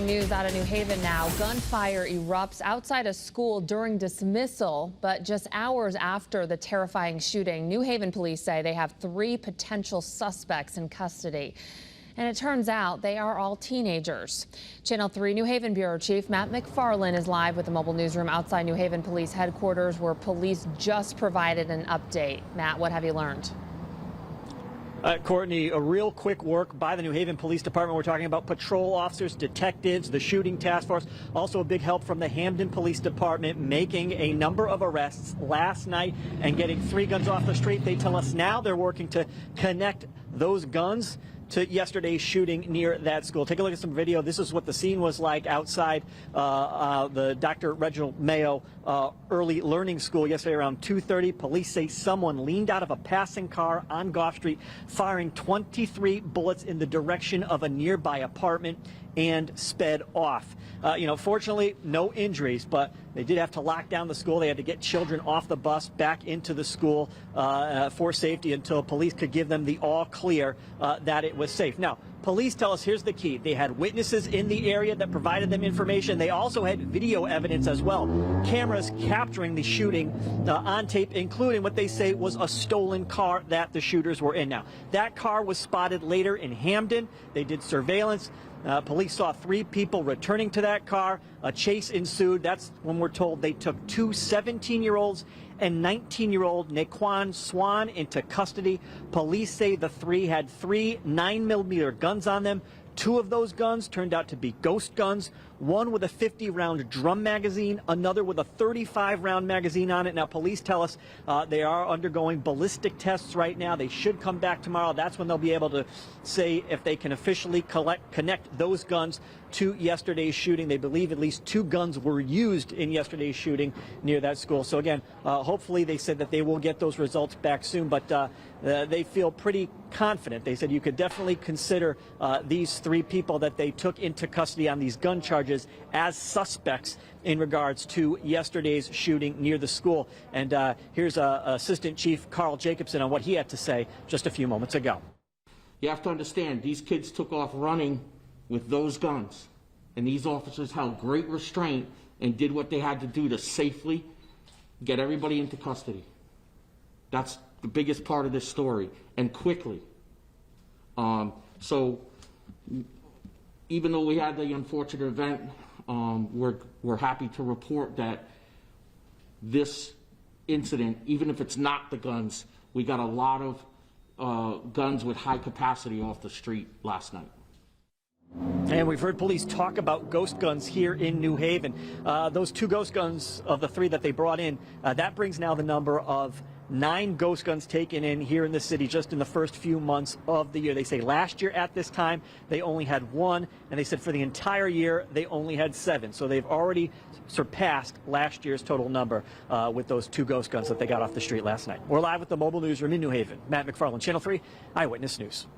News out of New Haven now. Gunfire erupts outside a school during dismissal, but just hours after the terrifying shooting. New Haven police say they have 3 potential suspects in custody. And it turns out they are all teenagers. Channel 3 New Haven Bureau Chief Matt McFarland is live with the mobile newsroom outside New Haven Police Headquarters, where police just provided an update. Matt, what have you learned? Courtney, a real quick work by the New Haven Police Department. We're talking about patrol officers, detectives, the shooting task force. Also a big help from the Hamden Police Department, making a number of arrests last night and getting 3 guns off the street. They tell us now they're working to connect those guns to yesterday's shooting near that school. Take a look at some video. This is what the scene was like outside the Dr. Reginald Mayo early learning school yesterday around 2:30. Police say someone leaned out of a passing car on Goff Street, firing 23 bullets in the direction of a nearby apartment and sped off. Fortunately, no injuries, but they did have to lock down the school. They had to get children off the bus back into the school for safety until police could give them the all clear that it was safe. Now, police tell us here's the key. They had witnesses in the area that provided them information. They also had video evidence as well. Cameras capturing the shooting on tape, including what they say was a stolen car that the shooters were in. Now, that car was spotted later in Hamden. They did surveillance. Police saw 3 people returning to that car. A chase ensued. That's when we're told they took 2 17-year-olds and 19-year-old Naquan Swan into custody. Police say the 3 had 3 9mm guns on them. 2 of those guns turned out to be ghost guns, one with a 50-round drum magazine, another with a 35-round magazine on it. Now, police tell us they are undergoing ballistic tests right now. They should come back tomorrow. That's when they'll be able to say if they can officially connect those guns to yesterday's shooting. They believe at least 2 guns were used in yesterday's shooting near that school. So again, hopefully they said that they will get those results back soon, but they feel pretty confident. They said you could definitely consider these 3 people that they took into custody on these gun charges as suspects in regards to yesterday's shooting near the school. And here's Assistant Chief Carl Jacobson on what he had to say just a few moments ago. You have to understand, these kids took off running with those guns, and these officers held great restraint and did what they had to do to safely get everybody into custody. That's the biggest part of this story, and quickly. So even though we had the unfortunate event, we're happy to report that this incident, even if it's not the guns, we got a lot of guns with high capacity off the street last night. And we've heard police talk about ghost guns here in New Haven. Those 2 ghost guns of the 3 that they brought in, that brings now the number of 9 ghost guns taken in here in the city just in the first few months of the year. They say last year at this time they only had 1, and they said for the entire year they only had 7. So they've already surpassed last year's total number with those 2 ghost guns that they got off the street last night. We're live with the mobile newsroom in New Haven. Matt McFarland, Channel 3 Eyewitness News.